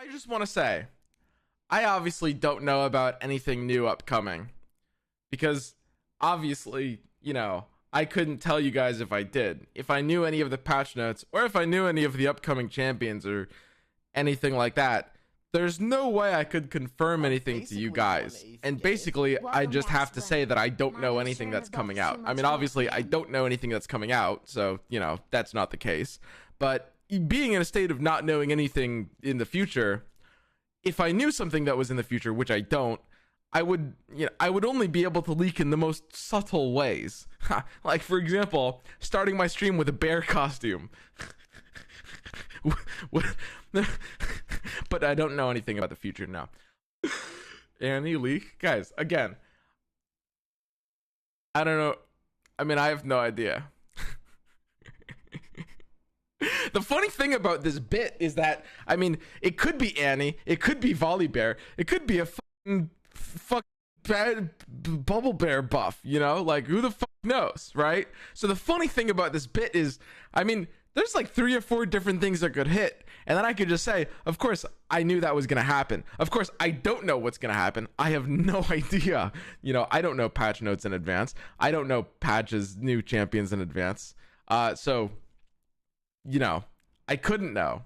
I just want to say, I obviously don't know about anything new upcoming because obviously, I couldn't tell you guys if I did. If I knew any of the patch notes or if I knew any of the upcoming champions or anything like that, there's no way I could confirm anything to you guys. And basically, I just have to say that I don't know anything that's coming out. I mean, obviously, I don't know anything that's coming out, so, that's not the case. But being in a state of not knowing anything in the future, if I knew something that was in the future, which I don't, I would only be able to leak in the most subtle ways. Like, for example, starting my stream with a bear costume. But I don't know anything about the future now. Any leak? Guys, again, I don't know. I mean, I have no idea. The funny thing about this bit is that, I mean, it could be Annie, it could be Volibear, it could be a fucking bad bubble bear buff, like who the fuck knows, right? So the funny thing about this bit is, I mean, there's like 3 or 4 different things that could hit, and then I could just say, of course I knew that was gonna happen. Of course I don't know what's gonna happen. I have no idea. I don't know patch notes in advance. I don't know patches, new champions in advance. So I couldn't know.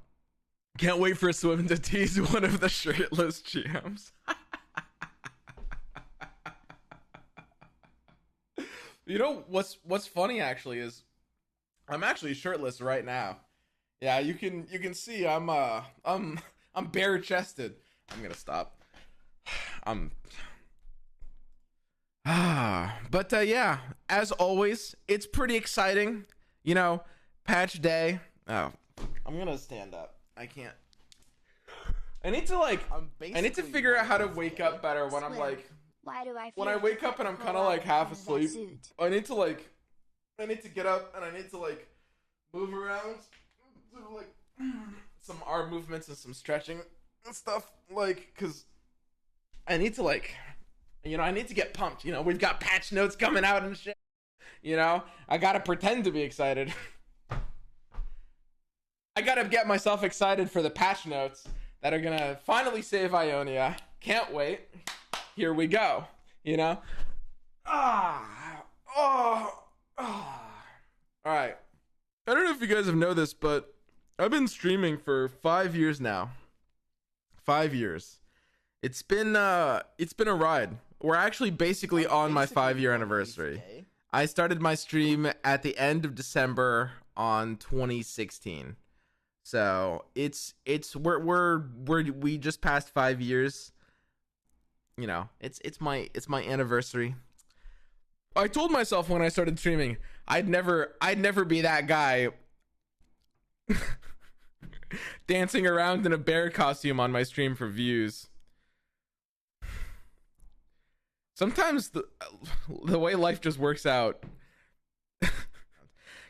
Can't wait for Swim to tease one of the shirtless GMs. What's funny actually is I'm actually shirtless right now. Yeah, you can see I'm bare chested. I'm gonna stop. But yeah, as always, it's pretty exciting. Patch day. Oh, I'm gonna stand up. I can't. I need to figure out how to wake up better when I'm like. When I wake up and I'm kind of like half asleep, I need to get up and I need to like move around, do like some arm movements and some stretching and stuff, like, cause I need to like, I need to get pumped. We've got patch notes coming out and shit. I gotta pretend to be excited. I gotta get myself excited for the patch notes that are gonna finally save Ionia. Can't wait. Here we go, All right. I don't know if you guys have know this, but I've been streaming for 5 years now. 5 years. It's been a ride. We're actually basically on my 5-year anniversary. I started my stream at the end of December on 2016. So we just passed 5 years. It's my anniversary. I told myself when I started streaming, I'd never be that guy dancing around in a bear costume on my stream for views. Sometimes the way life just works out.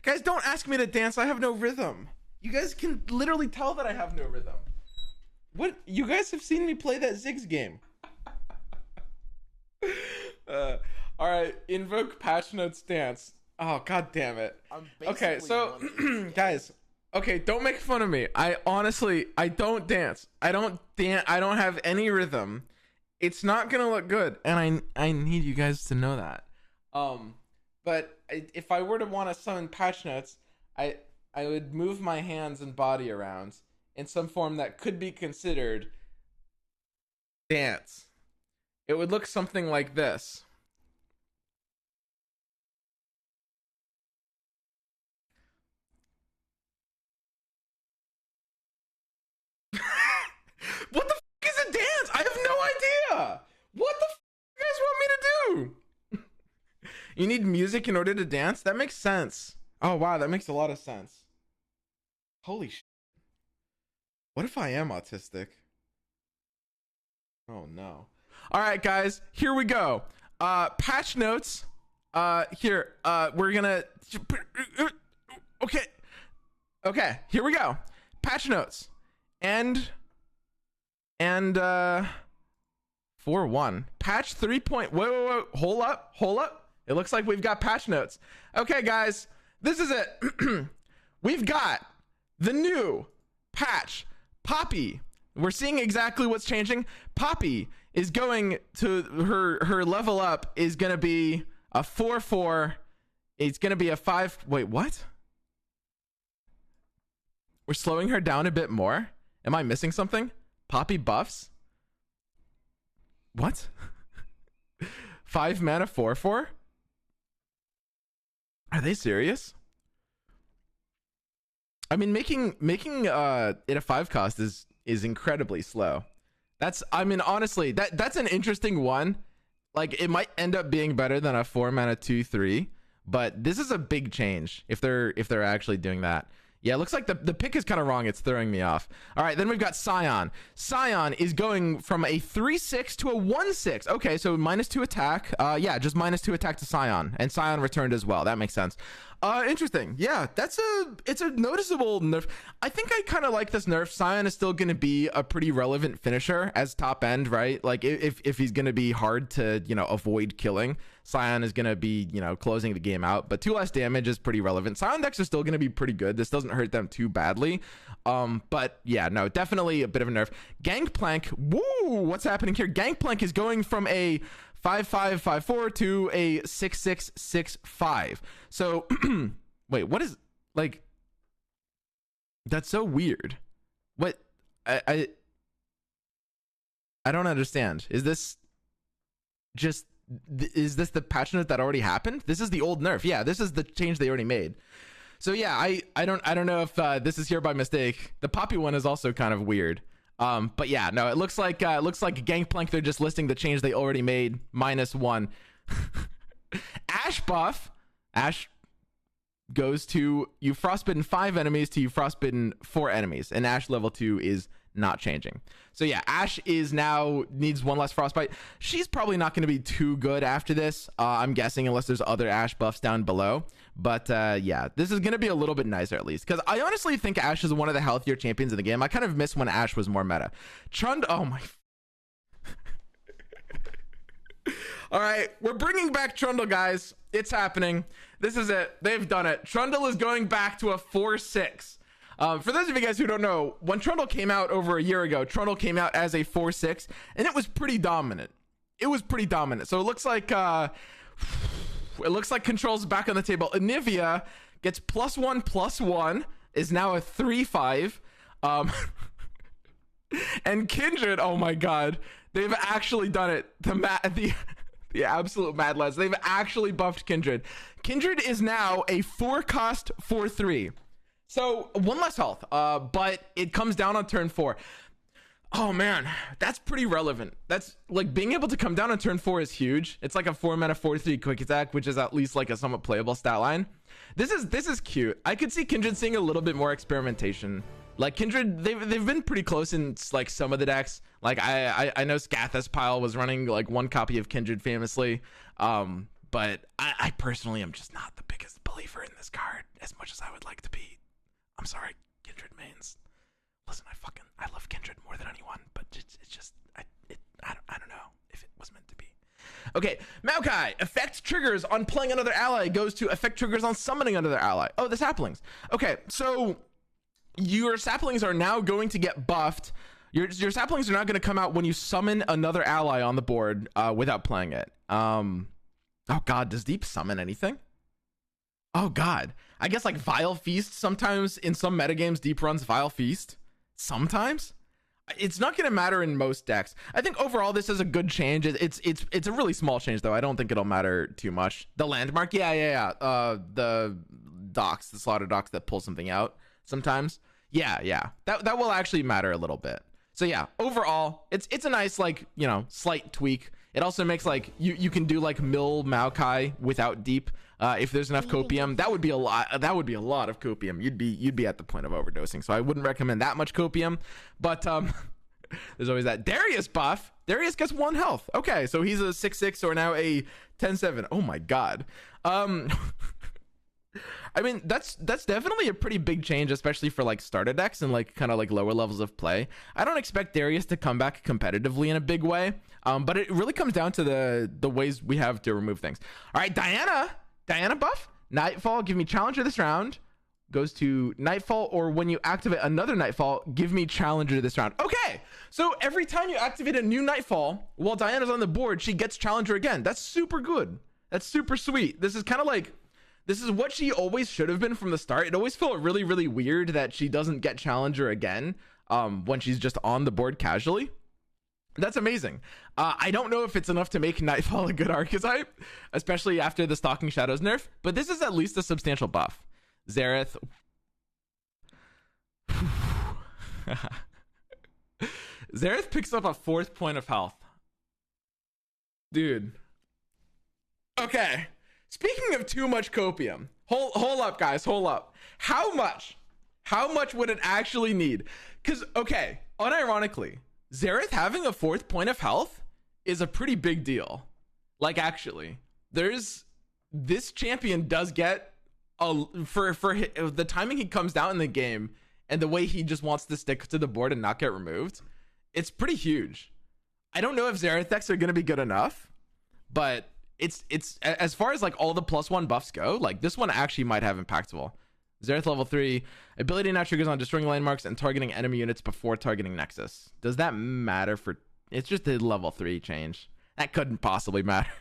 Guys, don't ask me to dance. I have no rhythm. You guys can literally tell that I have no rhythm. What? You guys have seen me play that Ziggs game. All right, invoke patch notes dance. Oh, god damn it. Okay, so guys, okay, don't make fun of me. I don't dance. I don't have any rhythm. It's not gonna look good, and I need you guys to know that. But if I were to want to summon patch notes, I would move my hands and body around in some form that could be considered dance. It would look something like this. What the f*** is a dance? I have no idea. What the f*** do you guys want me to do? You need music in order to dance? That makes sense. Oh, wow, that makes a lot of sense. Holy shit. What if I am autistic? Oh, no. All right, guys, here we go. Patch notes. Here, we're gonna. Okay, here we go. Patch notes. And 4.1. Patch 3. Wait. Hold up. It looks like we've got patch notes. Okay, guys, this is it. We've got the new patch Poppy We're seeing exactly what's changing. Poppy is going to her level up is going to be a 4/4. It's going to be a 5. Wait, what? We're slowing her down a bit more. Am I missing something? Poppy buffs? What? 5 mana 4/4? Are they serious? I mean, making it a 5 cost is incredibly slow. I mean, honestly, that's an interesting one. Like, it might end up being better than a 4 mana 2/3, but this is a big change if they're actually doing that. Yeah, it looks like the pick is kind of wrong. It's throwing me off. All right, then we've got Scion. Scion is going from a 3/6 to a 1/6. Okay, so -2 attack. Yeah, just -2 attack to Scion, and Scion returned as well. That makes sense. Interesting. Yeah, it's a noticeable nerf. I think I kind of like this nerf. Scion is still going to be a pretty relevant finisher as top end, right? Like if he's going to be hard to, avoid killing, Scion is going to be, closing the game out. But 2 less damage is pretty relevant. Scion decks are still going to be pretty good. This doesn't hurt them too badly. But yeah, no, definitely a bit of a nerf. Gangplank. Woo! What's happening here? Gangplank is going from a 5/5/5/4 to a 6/6/6/5. So wait, what is, like, that's so weird. What? I don't understand. Is this the patch note that already happened? This is the old nerf. Yeah, this is the change they already made. So yeah, I don't know if this is here by mistake. The Poppy one is also kind of weird. But yeah, no, it looks like Gangplank, they're just listing the change they already made, -1. Ash buff. Ash goes to you frostbitten 5 enemies to you frostbitten 4 enemies, and Ash level 2 is not changing. So yeah, Ash is now needs 1 less frostbite. She's probably not going to be too good after this, I'm guessing, unless there's other Ash buffs down below. But yeah, this is going to be a little bit nicer at least, because I honestly think Ash is one of the healthier champions in the game. I kind of miss when Ash was more meta. Oh my. All right, we're bringing back Trundle, guys. It's happening. This is it. They've done it. Trundle is going back to a 4/6. For those of you guys who don't know, when Trundle came out over a year ago, Trundle came out as a 4/6, and it was pretty dominant. So it looks like Control's back on the table. Anivia gets +1/+1, is now a 3/5. And Kindred, oh my god, they've actually done it. The absolute mad lads. They've actually buffed Kindred. Kindred is now a 4-cost 4/3. So 1 less health, but it comes down on turn 4. Oh man, that's pretty relevant. That's like being able to come down on turn 4 is huge. It's like a 4 mana 4/3 quick attack, which is at least like a somewhat playable stat line. This is cute. I could see Kindred seeing a little bit more experimentation. Like Kindred, they've been pretty close in like some of the decks. Like I know Scathas Pile was running like 1 copy of Kindred famously. But I personally am just not the biggest believer in this card as much as I would like to be. I'm sorry, Kindred mains. Listen, I love Kindred more than anyone, but it's just I don't know if it was meant to be. Okay, Maokai, effect triggers on playing another ally goes to effect triggers on summoning another ally. Oh, the saplings. Okay, so your saplings are now going to get buffed. Your saplings are not going to come out when you summon another ally on the board without playing it. Oh god, does Deep summon anything? Oh god, I guess like Vile Feast sometimes in some metagames. Deep runs Vile Feast sometimes. It's not going to matter in most decks. I think overall this is a good change. It's a really small change though. I don't think it'll matter too much. The landmark, yeah. The docks, the slaughter docks that pull something out sometimes. Yeah. That will actually matter a little bit. So yeah, overall, it's a nice, like, you know, slight tweak. It also makes like you can do like mill Maokai without Deep if there's enough copium. That would be a lot. That would be a lot of copium. You'd be at the point of overdosing. So I wouldn't recommend that much copium. But there's always that Darius buff. Darius gets 1 health. Okay, so he's a 6/6 or now a 10/7. Oh my god. I mean, that's definitely a pretty big change, especially for like starter decks and like kind of like lower levels of play. I don't expect Darius to come back competitively in a big way, but it really comes down to the ways we have to remove things. All right, Diana buff, Nightfall, give me Challenger this round. goes to Nightfall, or when you activate another Nightfall, give me Challenger this round. Okay, so every time you activate a new Nightfall while Diana's on the board, she gets Challenger again. That's super good. That's super sweet. This is kind of like, this is what she always should have been from the start. It always felt really, really weird that she doesn't get Challenger again when she's just on the board casually. That's amazing. I don't know if it's enough to make Nightfall a good archetype, especially after the Stalking Shadows nerf, but this is at least a substantial buff. Xerath. Xerath picks up a 4th point of health. Dude. Okay. Speaking of too much copium, hold up, guys, hold up. How much would it actually need? Because, okay, unironically, Xerath having a 4th point of health is a pretty big deal. Like, actually, this champion does get for the timing he comes down in the game and the way he just wants to stick to the board and not get removed. It's pretty huge. I don't know if Xerath decks are going to be good enough, but it's as far as like all the +1 buffs go, like this one actually might have impactful. Xerath level 3, ability now triggers on destroying landmarks and targeting enemy units before targeting Nexus. Does that matter for, it's just a level 3 change. That couldn't possibly matter.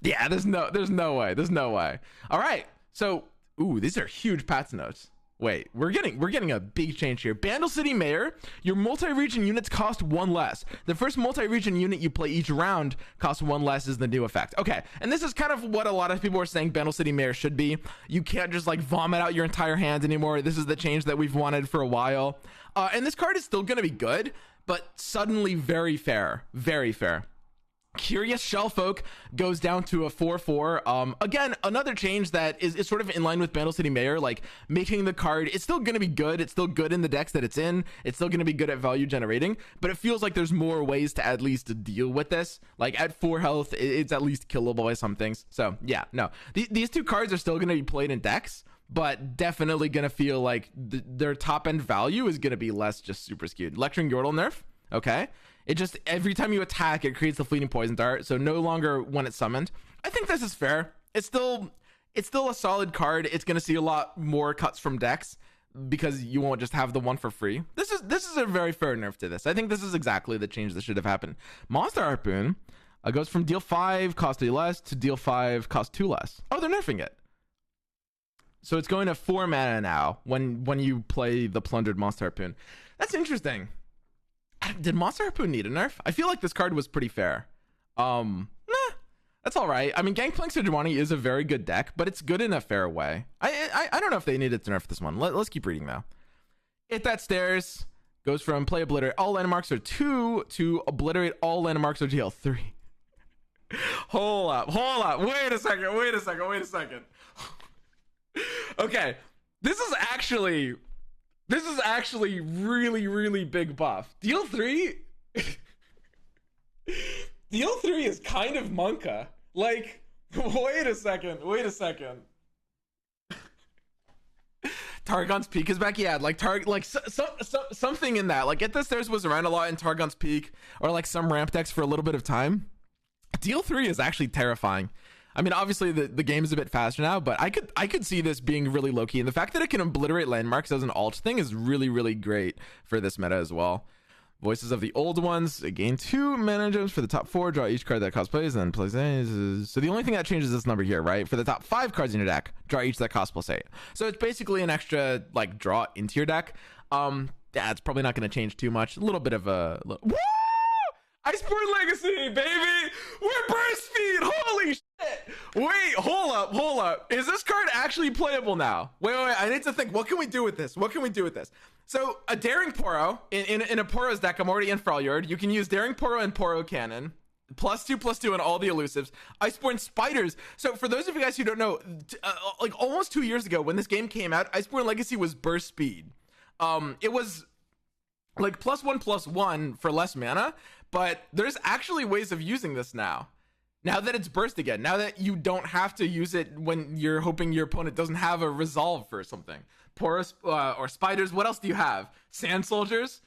Yeah, there's no way. All right. So, ooh, these are huge patch notes. Wait, we're getting a big change here. Bandle City Mayor, your multi-region units cost 1 less. The first multi-region unit you play each round costs 1 less is the new effect. Okay, and this is kind of what a lot of people are saying Bandle City Mayor should be. You can't just like vomit out your entire hand anymore. This is the change that we've wanted for a while. And this card is still gonna be good, but suddenly very fair. Very fair. Curious Shellfolk goes down to a 4/4. Again, another change that is sort of in line with Bandle City Mayor, like making the card, it's still going to be good. It's still good in the decks that it's in. It's still going to be good at value generating, but it feels like there's more ways to at least deal with this. Like at 4 health, it's at least killable by some things. So yeah, no, these two cards are still going to be played in decks, but definitely going to feel like their top end value is going to be less just super skewed. Lecturing Yordle nerf. Okay. It just, every time you attack, it creates the fleeting poison dart. So no longer when it's summoned. I think this is fair. It's still a solid card. It's going to see a lot more cuts from decks because you won't just have the one for free. This is a very fair nerf to this. I think this is exactly the change that should have happened. Monster Harpoon goes from deal 5 cost 3 less to deal 5 cost 2 less. Oh, they're nerfing it. So it's going to 4 mana now when you play the Plundered Monster Harpoon. That's interesting. Did Monster Harpoon need a nerf? I feel like this card was pretty fair. That's all right. I mean, Gangplank Sejuani is a very good deck, but it's good in a fair way. I don't know if they needed to nerf this one. Let's keep reading though. Hit That Stairs goes from play obliterate all landmarks or 2 to obliterate all landmarks or GL 3. Hold up. Wait a second. Okay, this is actually really, really big buff. Deal 3 is kind of Monka. Like, wait a second. Targon's Peak is back. Yeah, like something in that. Like, Get The Stairs was around a lot in Targon's Peak, or like some ramp decks for a little bit of time. Deal 3 is actually terrifying. I mean, obviously the game is a bit faster now, but I could see this being really low key, and the fact that it can obliterate landmarks as an alt thing is really, really great for this meta as well. Voices of the Old Ones, gain 2 mana gems for the top 4, draw each card that costs plays, and then plays. So the only thing that changes is this number here, right? For the top 5 cards in your deck, draw each that costs +8. So it's basically an extra like draw into your deck. Yeah, it's probably not going to change too much. A little bit of a woo! Iceborne Legacy, baby! We're burst speed! Holy shit! Wait, hold up. Is this card actually playable now? Wait, I need to think. What can we do with this? So, a Daring Poro, in a Poro's deck, I'm already in Freljord. You can use Daring Poro and Poro Cannon. +2/+2 on all the elusives. Iceborne Spiders. So, for those of you guys who don't know, like almost 2 years ago when this game came out, Iceborne Legacy was burst speed. It was like +1/+1 for less mana, but there's actually ways of using this now that it's burst again, now that you don't have to use it when you're hoping your opponent doesn't have a resolve for something. Porous or Spiders. What else do you have? Sand Soldiers.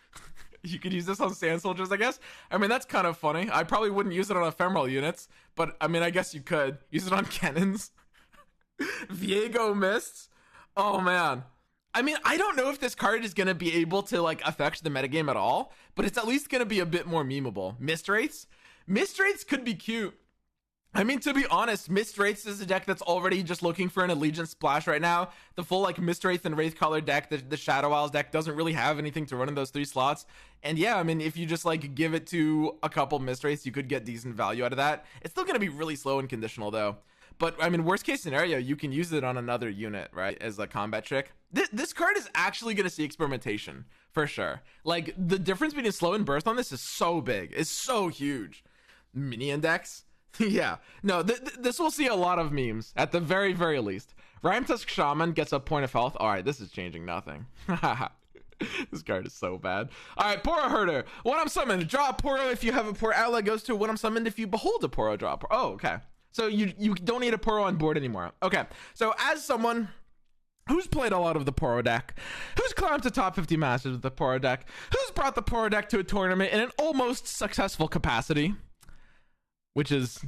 You could use this on Sand Soldiers, I guess. I mean, that's kind of funny. I probably wouldn't use it on ephemeral units, but I mean, I guess you could use it on cannons. Viego Mists. Oh man. I mean, I don't know if this card is gonna be able to like affect the metagame at all, but it's at least gonna be a bit more memeable. Mist Wraiths? Mist Wraiths could be cute. I mean, to be honest, Mist Wraiths is a deck that's already just looking for an Allegiance splash right now. The full like Mist Wraith and Wraithcaller deck, the Shadow Isles deck doesn't really have anything to run in those 3 slots. And yeah, I mean, if you just like give it to a couple Mist Wraiths, you could get decent value out of that. It's still gonna be really slow and conditional though. But I mean, worst case scenario, you can use it on another unit, right? As a combat trick. This card is actually gonna see experimentation for sure. Like the difference between slow and burst on this is so big. It's so huge. Mini index. Yeah, no, this will see a lot of memes at the very, very least. Rhyme Tusk Shaman gets a point of health. All right, this is changing nothing. This card is so bad. All right, Poro Herder. When I'm summoned, draw a Poro. If you have a Poro ally, goes to when I'm summoned. If you behold a Poro, draw a Poro. Oh, okay. So you don't need a Poro on board anymore. Okay, so as someone who's played a lot of the Poro deck, who's climbed to top 50 masters with the Poro deck, who's brought the Poro deck to a tournament in an almost successful capacity, which is,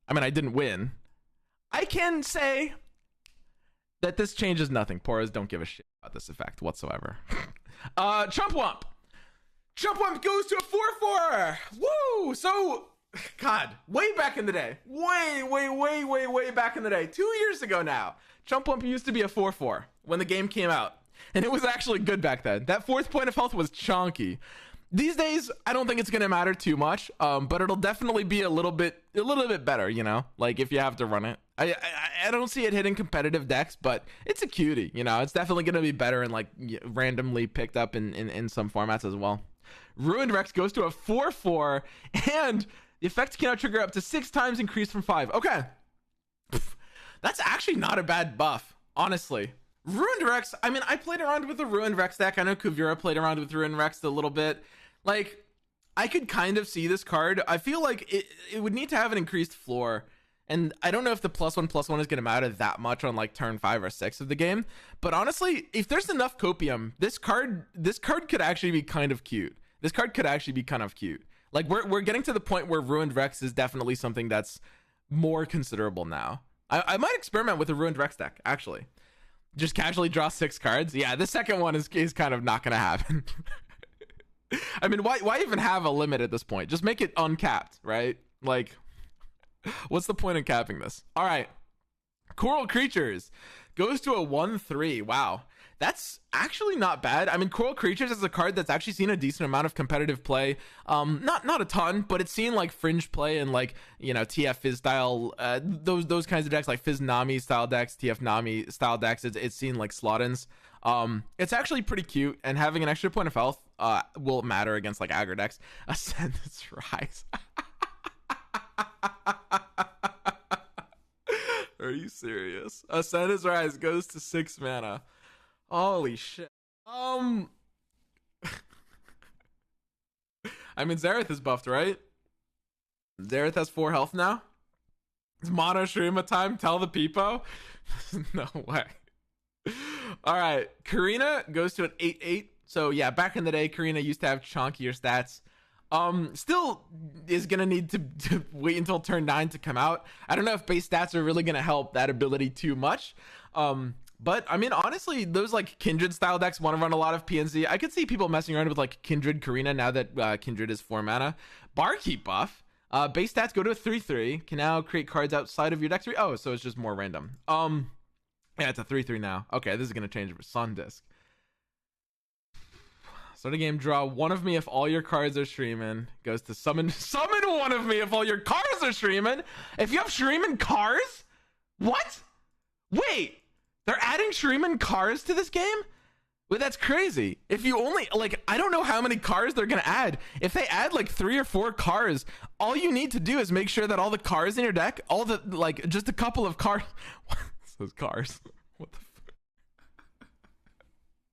I mean, I didn't win. I can say that this changes nothing. Poros don't give a shit about this effect whatsoever. Chump Wump goes to a 4/4. Woo! So, God, way back in the day, way back in the day, 2 years ago now, Chump Wump used to be a 4/4 when the game came out, and it was actually good back then. That 4th point of health was chonky. These days, I don't think it's gonna matter too much, but it'll definitely be a little bit better, you know, like if you have to run it. I don't see it hitting competitive decks, but it's a cutie, you know. It's definitely gonna be better and like randomly picked up in some formats as well. Ruined Rex goes to a 4/4, and the effect can now trigger up to 6 times, increased from 5. Okay, that's actually not a bad buff, honestly. Ruined Rex, I mean, I played around with the Ruined Rex deck. I know Kuvira played around with Ruined Rex a little bit. Like, I could kind of see this card. I feel like it would need to have an increased floor. And I don't know if the +1/+1 is going to matter that much on like turn 5 or 6 of the game. But honestly, if there's enough copium, this card could actually be kind of cute. This card could actually be kind of cute. Like, we're getting to the point where Ruined Rex is definitely something that's more considerable now. I might experiment with a Ruined Rex deck, actually. Just casually draw 6 cards. Yeah, the second one is kind of not gonna happen. I mean, why even have a limit at this point? Just make it uncapped, right? Like, what's the point in capping this? All right, Coral Creatures goes to a 1/3. Wow, that's actually not bad. I mean, Coral Creatures is a card that's actually seen a decent amount of competitive play. Not a ton, but it's seen like fringe play and like, you know, TF Fizz style, those kinds of decks, like Fizz Nami style decks, TF Nami style decks. It's seen like slot-ins. It's actually pretty cute, and having an extra point of health will matter against like aggro decks. Ascendance Rise. Are you serious? Ascendance Rise goes to 6 mana. Holy shit. I mean, Xerath is buffed, right? Xerath has 4 health now. It's mono Shurima time. Tell the peepo. No way. All right, Karina goes to an 8/8. So yeah, back in the day, Karina used to have chunkier stats. Still is gonna need to wait until turn 9 to come out. I don't know if base stats are really gonna help that ability too much. But I mean, honestly, those like Kindred style decks want to run a lot of PNC. I could see people messing around with like Kindred Karina now that Kindred is 4 mana. Barkeep buff. Base stats go to a 3/3. Can now create cards outside of your deck 3. Oh, so it's just more random. Yeah, it's a 3/3 now. Okay, this is gonna change for Sun Disc. Start a game, draw one of me if all your cards are streaming. Goes to summon one of me if all your cards are streaming. If you have Shuriman cars? What? Wait, they're adding Shuriman cars to this game? Wait, that's crazy. If you only, like, I don't know how many cars they're gonna add. If they add like 3 or 4 cars, all you need to do is make sure that all the cars in your deck, all the, like, just a couple of cars. Those cars. What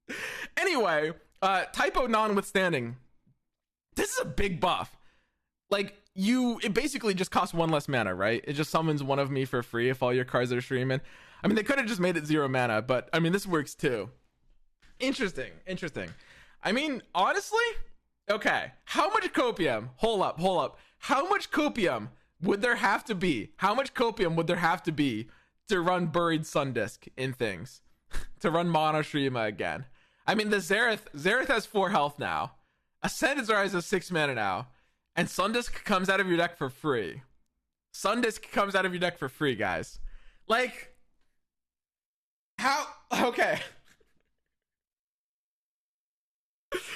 the Anyway, typo notwithstanding, this is a big buff. Like, it basically just costs 1 less mana, right? It just summons one of me for free if all your cards are streaming. I mean, they could have just made it 0 mana, but I mean, this works too. Interesting. I mean, honestly, okay, how much copium? Hold up. How much copium would there have to be? How much copium would there have to be to run Buried Sun Disc in things? to run Mono Shurima again. I mean, the Xerath has 4 health now. Ascended Rise has 6 mana now. And Sundisk comes out of your deck for free. Sundisk comes out of your deck for free, guys. Like, how? Okay.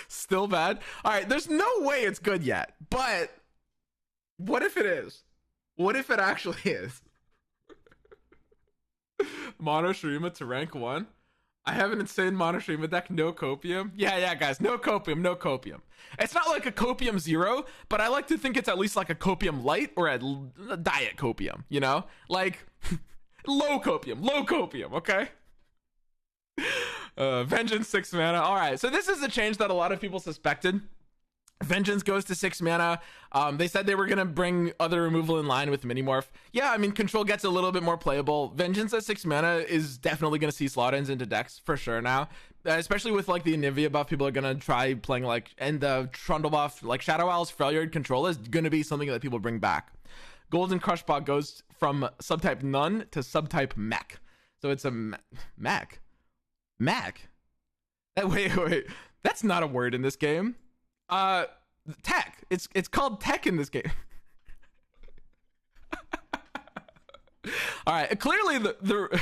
Still bad? Alright, there's no way it's good yet. But, what if it is? What if it actually is? Mono Shurima to rank 1. I have an insane Mono Shurima deck, no copium. Yeah, guys, no copium, no copium. It's not like a copium 0, but I like to think it's at least like a copium light or a diet copium, you know? Like, low copium, okay? Vengeance 6 mana. All right, so this is a change that a lot of people suspected. Vengeance goes to 6 mana. They said they were going to bring other removal in line with Minimorph. Yeah, I mean, Control gets a little bit more playable. Vengeance at 6 mana is definitely going to see slot-ins into decks for sure now. Especially with, like, the Anivia buff, people are going to try playing, like, and the Trundle buff. Like, Shadow Owl's Freljord Control is going to be something that people bring back. Golden Crushbot goes from subtype None to subtype Mech. So it's a Mech. Mech? Wait. That's not a word in this game. Tech. It's called tech in this game. All right, clearly the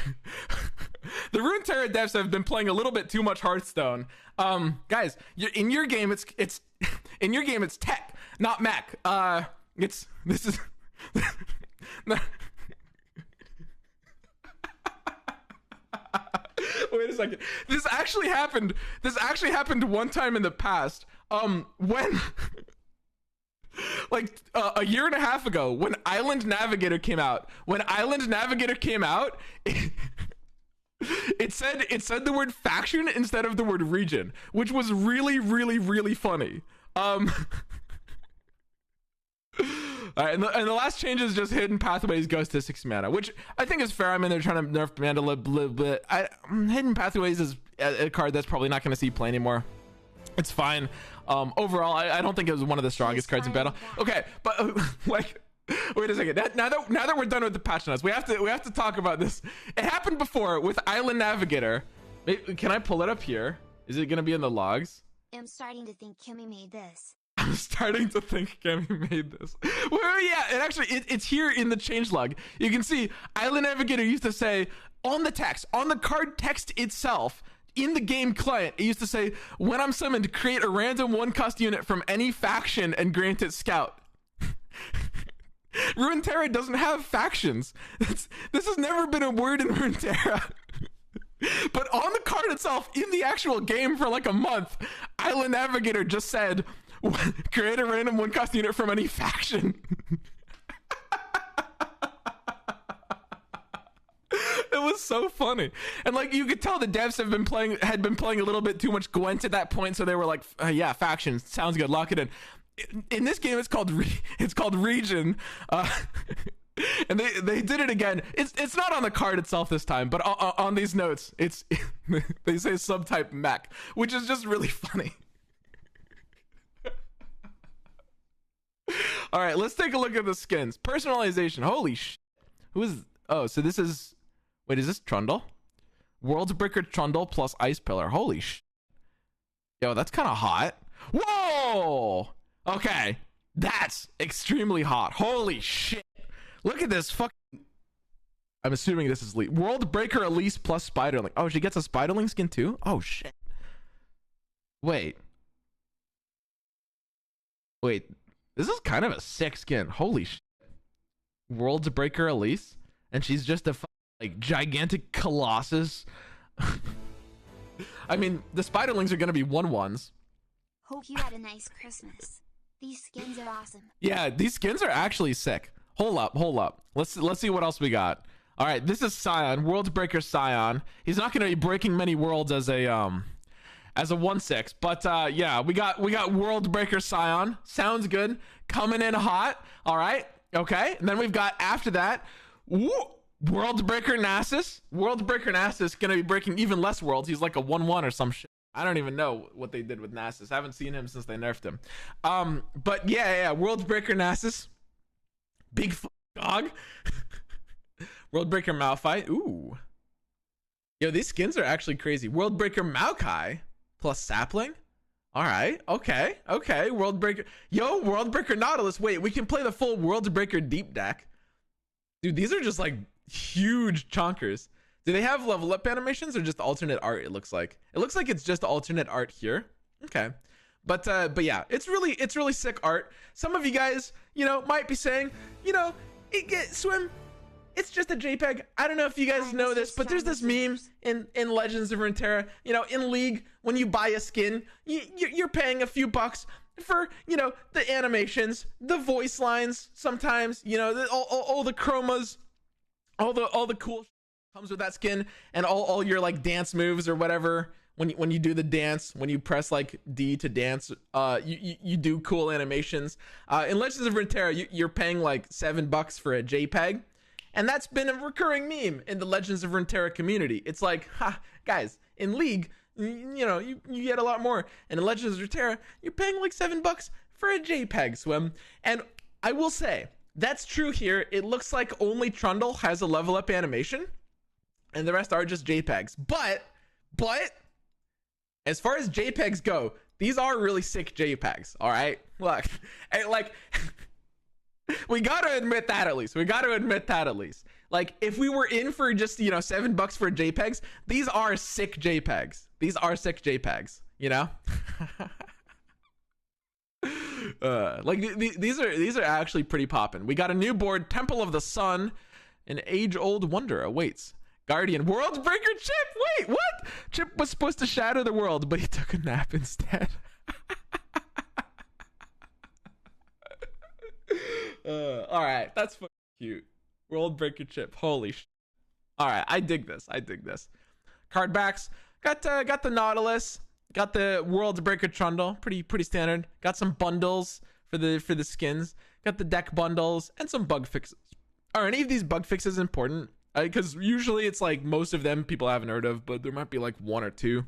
Runeterra devs have been playing a little bit too much Hearthstone. Guys, in your game it's in your game it's tech, not mech. This is Wait a second. This actually happened one time in the past. When like a year and a half ago, when Island Navigator came out, it said the word faction instead of the word region, which was really funny. All right, and the last change is just Hidden Pathways goes to 6 mana, which I think is fair. I mean, they're trying to nerf Mandala a little bit. Hidden Pathways is a card that's probably not going to see play anymore. It's fine. Overall, I don't think it was one of the strongest cards in battle. Okay, but like, wait a second. Now that we're done with the patch notes, we have to talk about this. It happened before with Island Navigator. Can I pull it up here? Is it gonna be in the logs? I'm starting to think Kimmy made this. I'm starting to think Kimmy made this. Well, yeah, it's here in the changelog. You can see Island Navigator used to say on the text, on the card text itself. In the game client, it used to say, when I'm summoned, create a random 1-cost unit from any faction and grant it scout. Runeterra doesn't have factions. This has never been a word in Runeterra. But on the card itself, in the actual game for like a month, Island Navigator just said, create a random 1-cost unit from any faction. It was so funny. And like, you could tell the devs had been playing a little bit too much Gwent at that point, so they were like, yeah, factions sounds good, lock it in. In this game, it's called region. And they did it again. It's not on the card itself this time, but on these notes, they say subtype mech, which is just really funny. All right, let's take a look at the skins. Personalization. Holy shit. Oh, so this is, wait, is this Trundle? World's Breaker Trundle plus Ice Pillar. Holy shit. Yo, that's kind of hot. Whoa. Okay, that's extremely hot. Holy shit. Look at this fucking, I'm assuming this is World Breaker Elise plus Spiderling. Oh, she gets a Spiderling skin too? Oh shit. Wait, this is kind of a sick skin. Holy shit. World's Breaker Elise, and she's just a like gigantic colossus. I mean, the Spiderlings are gonna be 1/1s. Hope you had a nice Christmas. These skins are awesome. Yeah, these skins are actually sick. Hold up. Let's see what else we got. All right, this is Scion, World Breaker Scion. He's not going to be breaking many worlds as a 1/6, but yeah, we got World Breaker Scion. Sounds good. Coming in hot. All right. Okay. And then we've got after that, World Breaker Nasus. World Breaker Nasus going to be breaking even less worlds. He's like a 1/1 or some shit. I don't even know what they did with Nasus. I haven't seen him since they nerfed him. But yeah, World Breaker Nasus. Big dog. World Breaker Malphite. Ooh. Yo, these skins are actually crazy. Worldbreaker Maokai plus Sapling. All right. Okay. Worldbreaker. Yo, Worldbreaker Nautilus. Wait, we can play the full Worldbreaker deep deck. Dude, these are just like huge chonkers. Do they have level up animations or just alternate art? It looks like it's just alternate art here. Okay. But yeah, it's really sick art. Some of you guys, might be saying, Swim, it's just a JPEG. I don't know if you guys know this, but there's this meme in Legends of Runeterra, in League, when you buy a skin, you're paying a few bucks for, the animations, the voice lines, sometimes, all the chromas, all the cool comes with that skin, and all your like dance moves or whatever. When you do the dance, when you press like D to dance, you do cool animations. In Legends of Runeterra, you're paying like $7 for a JPEG, and that's been a recurring meme in the Legends of Runeterra community. It's like, guys, in League, you get a lot more, and in Legends of Runeterra, you're paying like $7 for a JPEG, Swim. And I will say that's true here. It looks like only Trundle has a level up animation, and the rest are just JPEGs. But as far as JPEGs go, these are really sick JPEGs. All right, look, like we gotta admit that at least. Like, if we were in for just $7 for JPEGs, these are sick JPEGs. Like these are actually pretty poppin'. We got a new board, Temple of the Sun, an age-old wonder awaits. Guardian, Worldbreaker Chip. Wait, what? Chip was supposed to shatter the world, but he took a nap instead. All right, that's fucking cute. Worldbreaker Chip. Holy shit. All right, I dig this. Card backs. Got the Nautilus. Got the Worldbreaker Trundle. Pretty standard. Got some bundles for the skins. Got the deck bundles and some bug fixes. Are any of these bug fixes important? Because usually it's like most of them people haven't heard of, but there might be like one or two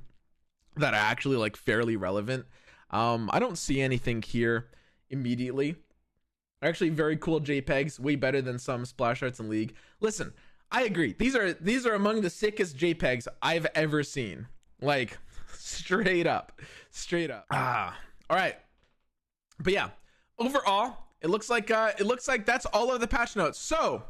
that are actually like fairly relevant. I don't see anything here immediately. Actually, very cool JPEGs, way better than some splash arts in League. Listen, I agree. These are among the sickest JPEGs I've ever seen. Like straight up. All right. But yeah, overall, it looks like that's all of the patch notes. So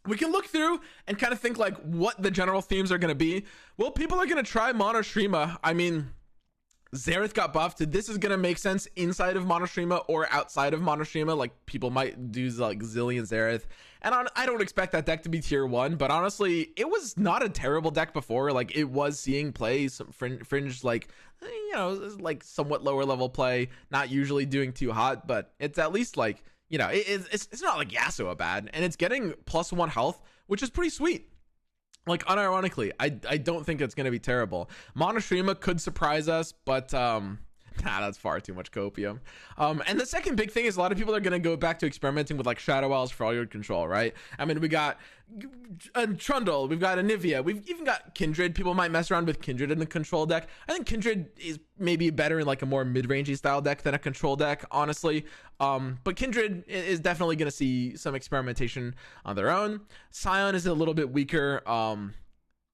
we can look through and kind of think like what the general themes are going to be. Well, people are going to try Mono Shurima. I mean, Xerath got buffed. This is going to make sense inside of Mono Shurima or outside of Mono Shurima. Like, people might do like Zillion Xerath. And I don't expect that deck to be tier 1, but honestly, it was not a terrible deck before. Like, it was seeing play, some fringe like, like somewhat lower level play, not usually doing too hot, but it's at least like, it's not like Yasuo bad, and it's getting +1 health, which is pretty sweet. Like, unironically, I don't think it's going to be terrible. Mono Shurima could surprise us, but that's far too much copium. And the second big thing is a lot of people are going to go back to experimenting with like Shadow Owls for all your control, right? I mean, we got a Trundle, we've got Anivia, we've even got Kindred. People might mess around with Kindred in the control deck. I think Kindred is maybe better in like a more mid-rangey style deck than a control deck, honestly. But Kindred is definitely going to see some experimentation on their own. Scion is a little bit weaker.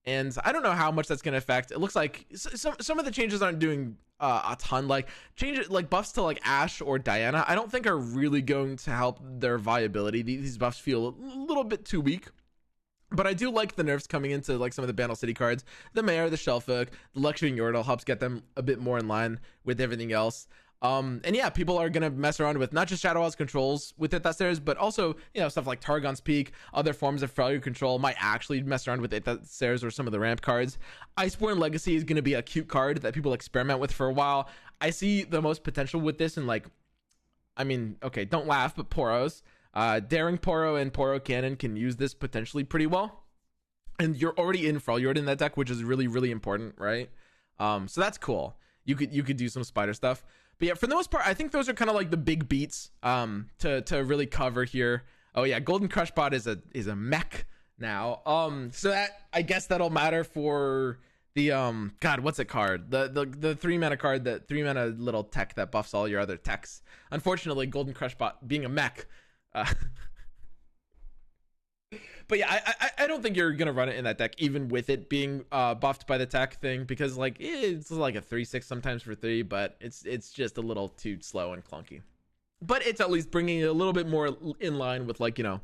And I don't know how much that's going to affect. It looks like some of the changes aren't doing a ton. Like changes like buffs to like Ashe or Diana, I don't think are really going to help their viability. These buffs feel a little bit too weak. But I do like the nerfs coming into like some of the Bandle City cards. The Mayor, the Shellfolk, the Luxury and Yordle helps get them a bit more in line with everything else. And yeah, people are gonna mess around with not just Shadow Owl's controls with Ithasters, but also stuff like Targon's Peak, other forms of failure control might actually mess around with Ithasters or some of the ramp cards. Iceborne Legacy is gonna be a cute card that people experiment with for a while. I see the most potential with this in like, I mean, okay, don't laugh, but Poros. Daring Poro and Poro Cannon can use this potentially pretty well. And you're already in Freljord in that deck, which is really, really important, right? So that's cool. You could do some spider stuff. But yeah, for the most part, I think those are kind of like the big beats to really cover here. Oh yeah, Golden Crush Bot is a mech now. So that, I guess that'll matter for the God, what's it card? The 3 mana card, that 3 mana little tech that buffs all your other techs. Unfortunately, Golden Crush Bot being a mech. But yeah, I don't think you're gonna run it in that deck, even with it being buffed by the tech thing, because like it's like a 3/6 sometimes for 3, but it's just a little too slow and clunky. But it's at least bringing it a little bit more in line with, like, you know,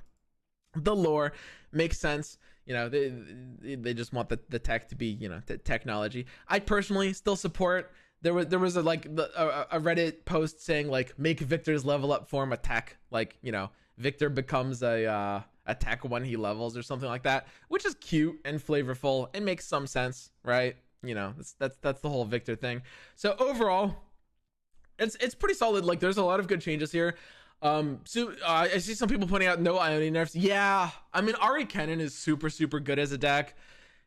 the lore. Makes sense. You know, they just want the tech to be, you know, the technology. I personally still support. There was a Reddit post saying like, make Victor's level up form a tech, like, you know, Victor becomes a tech when he levels or something like that, which is cute and flavorful and makes some sense, right? You know, that's the whole Victor thing. So overall, it's pretty solid. Like, there's a lot of good changes here. So I see some people pointing out no Ionia nerfs. Yeah, I mean, Ari Kennen is super good as a deck.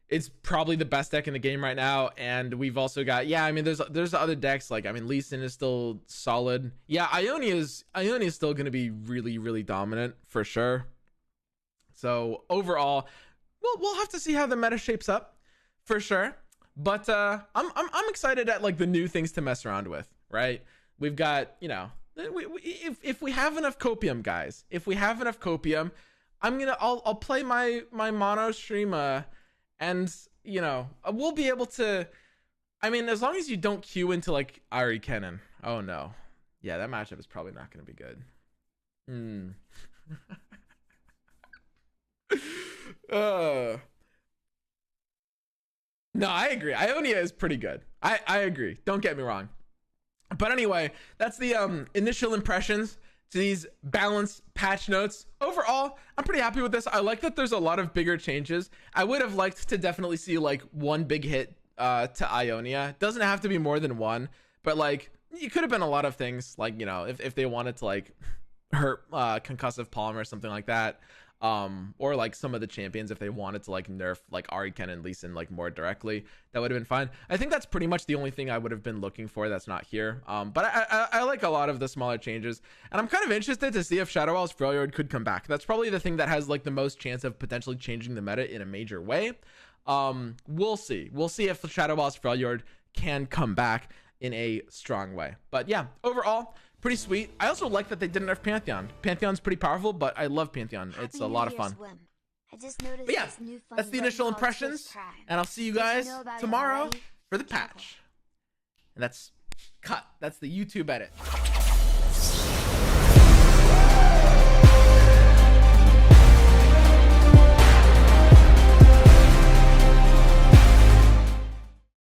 It's probably the best deck in the game right now. And we've also got, yeah, I mean, there's other decks, like, I mean, Lee Sin is still solid. Yeah, Ionia is still going to be really dominant for sure. So overall, we'll have to see how the meta shapes up for sure. But I'm excited at like the new things to mess around with, right? We've got, you know, if we have enough copium, guys, if we have enough copium, I'll play my mono Shurima, and, you know, we'll be able to, I mean, as long as you don't queue into like Ari Kennen. Oh no, yeah, that matchup is probably not going to be good. No, I agree. Ionia is pretty good. I agree. Don't get me wrong. But anyway, that's the initial impressions to these balanced patch notes. Overall, I'm pretty happy with this. I like that there's a lot of bigger changes. I would have liked to definitely see like one big hit to Ionia. Doesn't have to be more than one, but like it could have been a lot of things, like, you know, if they wanted to like hurt concussive palm or something like that. Or like some of the champions, if they wanted to like nerf like Ari Ken and Lee Sin like more directly, that would have been fine. I think that's pretty much the only thing I would have been looking for that's not here. But I like a lot of the smaller changes, and I'm kind of interested to see if Shadowwell's Freljord could come back. That's probably the thing that has like the most chance of potentially changing the meta in a major way. We'll see if Shadowwell's Freljord can come back in a strong way. But yeah, overall, pretty sweet. I also like that they didn't nerf Pantheon. Pantheon's pretty powerful, but I love Pantheon. It's a lot of fun. I just noticed, but yeah, that's the initial impressions, and I'll see you guys tomorrow for the patch. And that's cut. That's the YouTube edit.